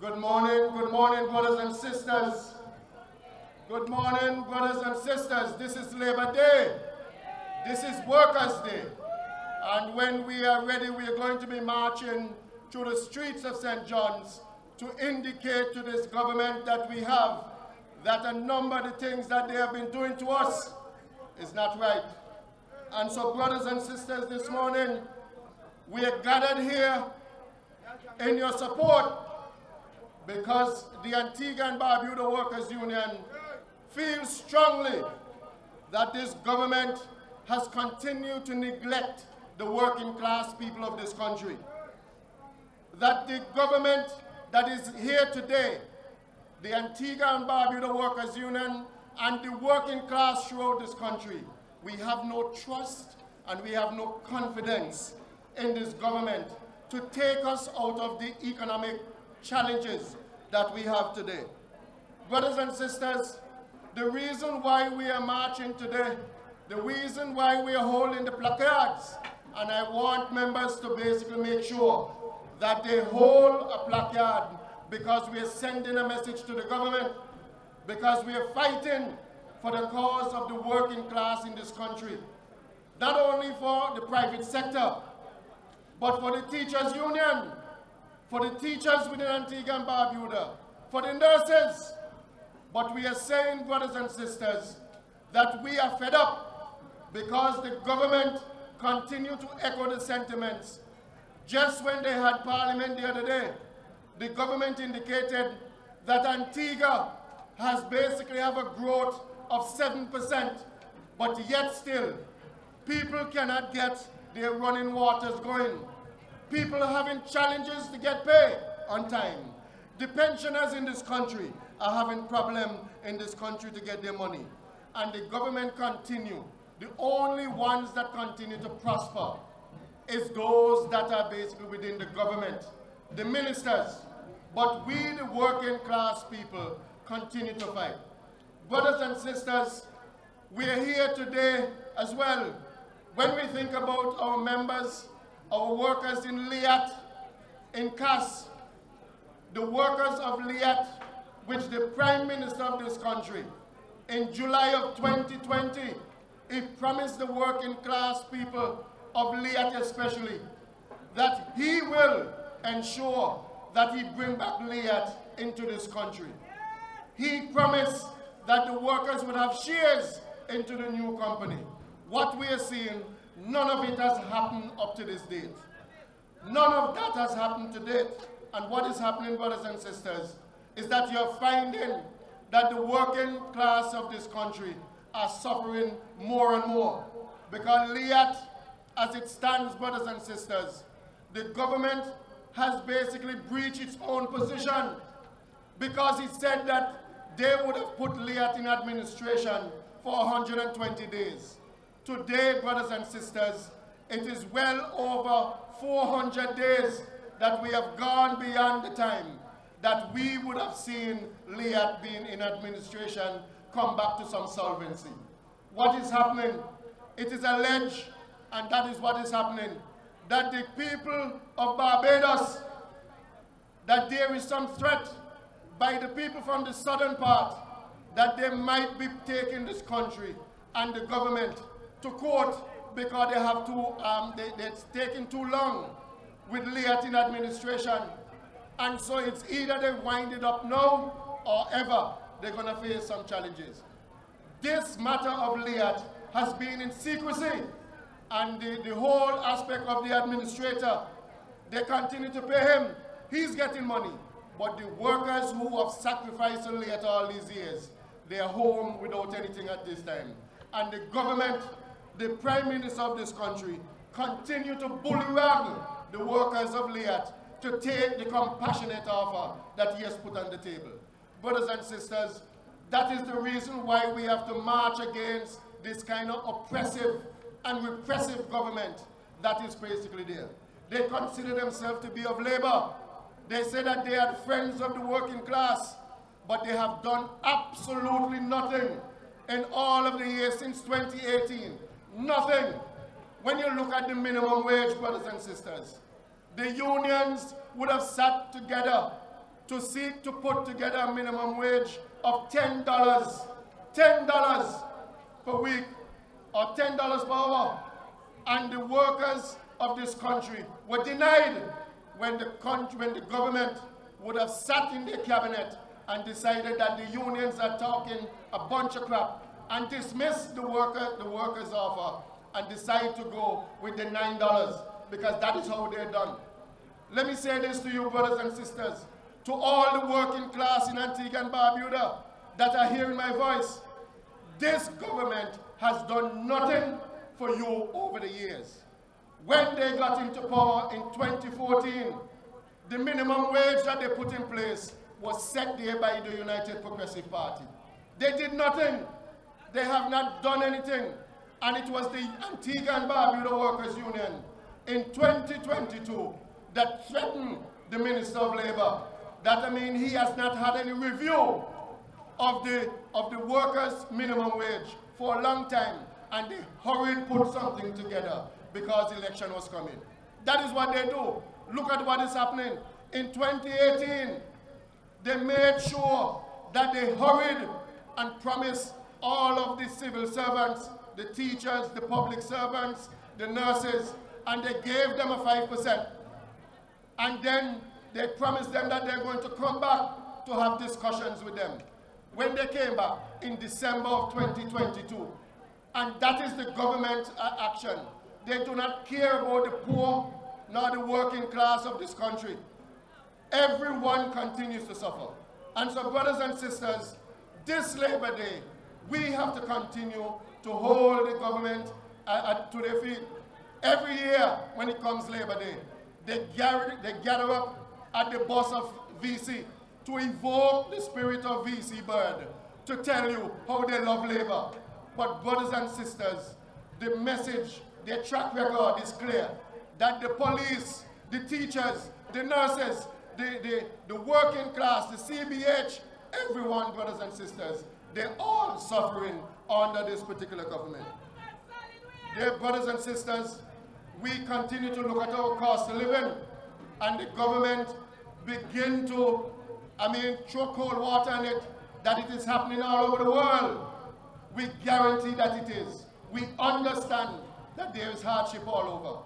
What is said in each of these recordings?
Good morning, brothers and sisters. Good morning, brothers and sisters. This is Labor Day. This is Workers' Day. And when we are ready, we are going to be marching through the streets of St. John's to indicate to this government that we have that a number of the things that they have been doing to us is not right. And so, brothers and sisters, this morning, we are gathered here in your support because the Antigua and Barbuda Workers Union feels strongly that this government has continued to neglect the working class people of this country. That the government that is here today, the Antigua and Barbuda Workers Union and the working class throughout this country, we have no trust and we have no confidence in this government to take us out of the economic challenges that we have today. Brothers and sisters, the reason why we are marching today, the reason why we are holding the placards, and I want members to basically make sure that they hold a placard because we are sending a message to the government, because we are fighting for the cause of the working class in this country. Not only for the private sector, but for the teachers' union, for the teachers within Antigua and Barbuda, for the nurses. But we are saying, brothers and sisters, that we are fed up because the government continue to echo the sentiments. Just when they had parliament the other day, the government indicated that Antigua has basically have a growth of 7%, but yet still, people cannot get their running waters going. People are having challenges to get paid on time. The pensioners in this country are having problems in this country to get their money. And the government continue. The only ones that continue to prosper is those that are basically within the government, the ministers. But we, the working class people, continue to fight. Brothers and sisters, we are here today as well. When we think about our members, our workers in Liat, in Cass, the workers of Liat, which the Prime Minister of this country, in July of 2020, he promised the working class people of Liat especially, that he will ensure that he bring back Liat into this country. He promised that the workers would have shares into the new company. What we are seeing, none of it has happened up to this date. None of that has happened to date. And what is happening, brothers and sisters, is that you're finding that the working class of this country are suffering more and more. Because Liat, as it stands, brothers and sisters, the government has basically breached its own position because it said that they would have put Liat in administration for 120 days. Today, brothers and sisters, it is well over 400 days that we have gone beyond the time that we would have seen Liat being in administration come back to some solvency. What is happening? It is alleged, and that is what is happening, that the people of Barbados, that there is some threat by the people from the southern part that they might be taking this country and the government to court because they have it's taking too long with Liat in administration. And so it's either they wind it up now or ever they're going to face some challenges. This matter of Liat has been in secrecy, and the whole aspect of the administrator, they continue to pay him. He's getting money. But the workers who have sacrificed Liat all these years, they are home without anything at this time. And the government, the Prime Minister of this country, continue to bullyrag the workers of Liat to take the compassionate offer that he has put on the table. Brothers and sisters, that is the reason why we have to march against this kind of oppressive and repressive government that is basically there. They consider themselves to be of labor. They say that they are friends of the working class, but they have done absolutely nothing in all of the years since 2018. Nothing. When you look at the minimum wage, brothers and sisters, the unions would have sat together to seek to put together a minimum wage of $10 per week, or $10 per hour. And the workers of this country were denied when the government would have sat in their cabinet and decided that the unions are talking a bunch of crap and dismiss the workers' offer and decide to go with the $9 because that is how they're done. Let me say this to you, brothers and sisters, to all the working class in Antigua and Barbuda that are hearing my voice. This government has done nothing for you over the years. When they got into power in 2014, the minimum wage that they put in place was set there by the United Progressive Party. They did nothing. They have not done anything. And it was the Antigua and Barbuda Workers Union in 2022 that threatened the Minister of Labor. That, he has not had any review of the workers' minimum wage for a long time. And they hurried put something together because the election was coming. That is what they do. Look at what is happening. In 2018, they made sure that they hurried and promised all of the civil servants, the teachers, the public servants, the nurses, and they gave them a 5%. And then they promised them that they're going to come back to have discussions with them. When they came back in December of 2022, and that is the government action. They do not care about the poor nor the working class of this country. Everyone continues to suffer. And so, brothers and sisters, this Labor Day, we have to continue to hold the government to their feet. Every year when it comes Labor Day, they gather up at the boss of VC to evoke the spirit of VC Bird, to tell you how they love labor. But brothers and sisters, the message, their track record is clear, that the police, the teachers, the nurses, the working class, the CBH, everyone, brothers and sisters, they're all suffering under this particular government. Dear brothers and sisters, we continue to look at our cost of living, and the government begin to, throw cold water on it, that it is happening all over the world. We guarantee that it is. We understand that there is hardship all over.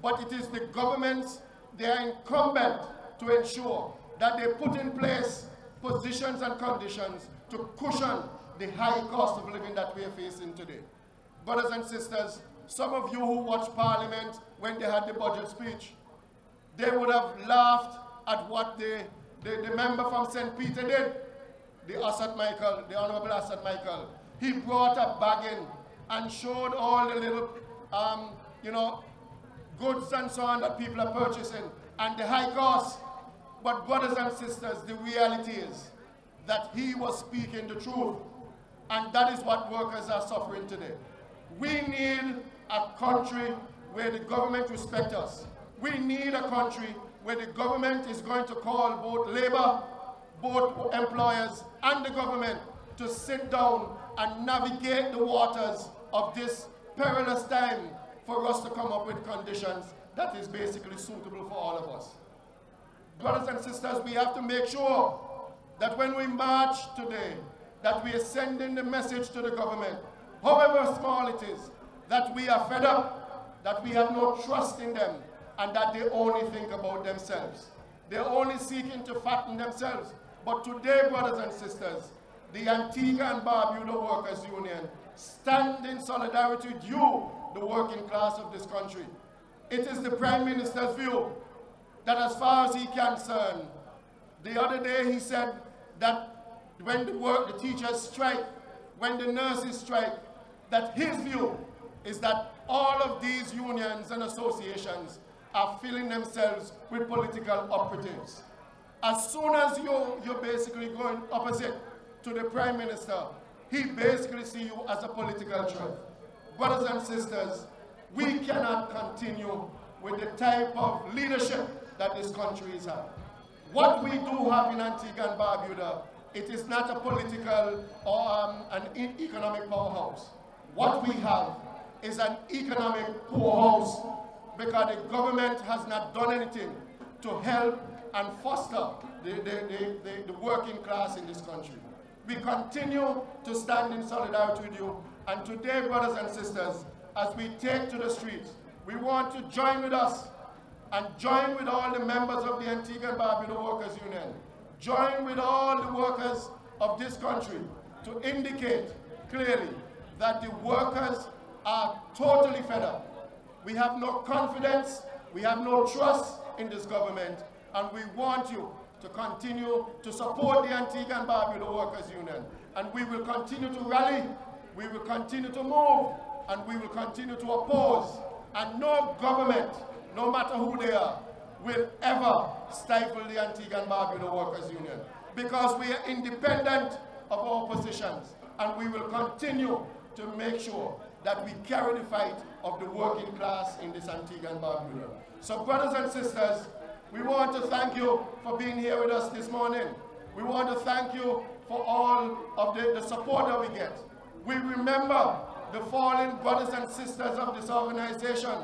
But it is the governments, they are incumbent to ensure that they put in place positions and conditions to cushion the high cost of living that we are facing today. Brothers and sisters, some of you who watched Parliament when they had the budget speech, they would have laughed at what the member from St. Peter did, the Honorable Assad Michael. He brought a bag in and showed all the little, goods and so on that people are purchasing and the high cost. But brothers and sisters, the reality is that he was speaking the truth. And that is what workers are suffering today. We need a country where the government respects us. We need a country where the government is going to call both labor, both employers and the government to sit down and navigate the waters of this perilous time for us to come up with conditions that is basically suitable for all of us. Brothers and sisters, we have to make sure that when we march today, that we are sending the message to the government, however small it is, that we are fed up, that we have no trust in them, and that they only think about themselves. They're only seeking to fatten themselves. But today, brothers and sisters, the Antigua and Barbuda Workers Union stand in solidarity with you, the working class of this country. It is the Prime Minister's view that as far as he's concerned, the other day he said that when the teachers strike, when the nurses strike, that his view is that all of these unions and associations are filling themselves with political operatives. As soon as you're basically going opposite to the Prime Minister, he basically sees you as a political threat. Brothers and sisters, we cannot continue with the type of leadership that this country is having. What we do have in Antigua and Barbuda, it is not a political or an economic powerhouse. What we have is an economic poorhouse because the government has not done anything to help and foster the working class in this country. We continue to stand in solidarity with you. And today, brothers and sisters, as we take to the streets, we want to join with us and join with all the members of the Antigua and Barbuda Workers Union, join with all the workers of this country to indicate clearly that the workers are totally fed up. We have no confidence, we have no trust in this government, and we want you to continue to support the Antigua and Barbuda Workers Union. And we will continue to rally, we will continue to move, and we will continue to oppose. And no government, no matter who they are, will ever stifle the Antigua and Barbuda Workers Union, because we are independent of our positions, and we will continue to make sure that we carry the fight of the working class in this Antigua and Barbuda. So brothers and sisters, we want to thank you for being here with us this morning. We want to thank you for all of the support that we get. We remember the fallen brothers and sisters of this organization,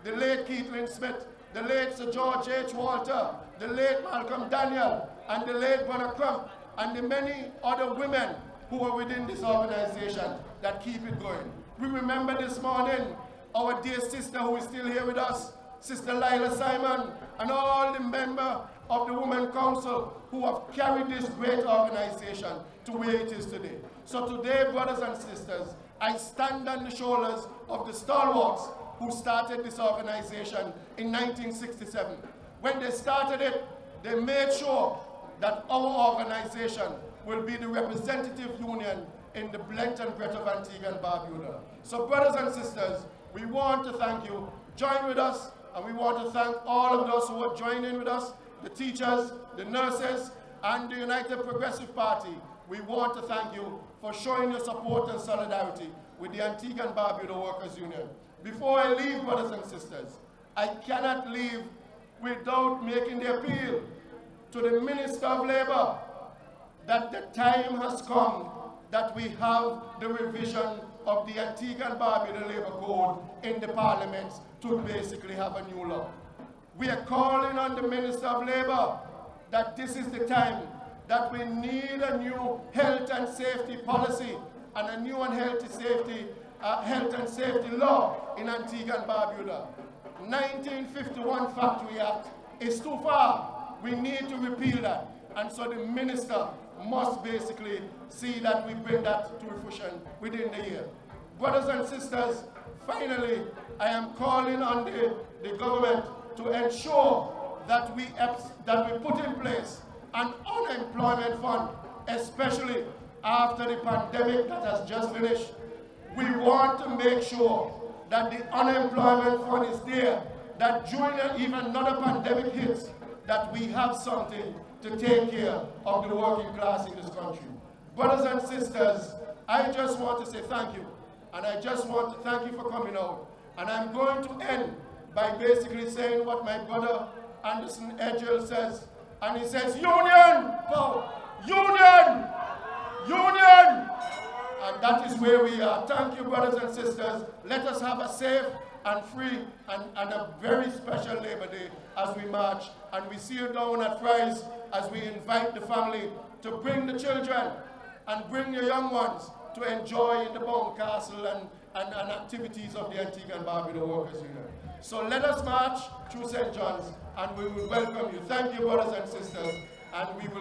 the late Keithlin Smith, the late Sir George H. Walter, the late Malcolm Daniel, and the late Brother Crump, and the many other women who are within this organization that keep it going. We remember this morning our dear sister who is still here with us, Sister Lila Simon, and all the members of the Women Council who have carried this great organization to where it is today. So today, brothers and sisters, I stand on the shoulders of the stalwarts who started this organization in 1967. When they started it, they made sure that our organization will be the representative union in the length and breadth of Antigua and Barbuda. So brothers and sisters, we want to thank you. Join with us, and we want to thank all of those who are joining with us, the teachers, the nurses, and the United Progressive Party. We want to thank you for showing your support and solidarity with the Antigua and Barbuda Workers Union. Before I leave, brothers and sisters, I cannot leave without making the appeal to the Minister of Labor that the time has come that we have the revision of the Antigua and Barbuda Labor Code in the Parliament to basically have a new law. We are calling on the Minister of Labor that this is the time that we need a new health and safety policy and a new and health and safety law in Antigua and Barbuda. 1951 Factory Act is too far. We need to repeal that. And so the minister must basically see that we bring that to fruition within the year. Brothers and sisters, finally, I am calling on the government to ensure that we put in place an unemployment fund, especially after the pandemic that has just finished. We want to make sure that the unemployment fund is there, that during even another pandemic hits, that we have something to take care of the working class in this country. Brothers and sisters, I just want to say thank you, and I just want to thank you for coming out. And I'm going to end by basically saying what my brother Anderson Edgell says, and he says, union, power, union, union. And that is where we are. Thank you, brothers and sisters. Let us have a safe and free and a very special Labor Day as we march. And we see you down at Fry's as we invite the family to bring the children and bring your young ones to enjoy in the Bound Castle and activities of the Antigua and Barbuda Workers Union. So let us march through St. John's, and we will welcome you. Thank you, brothers and sisters, and we will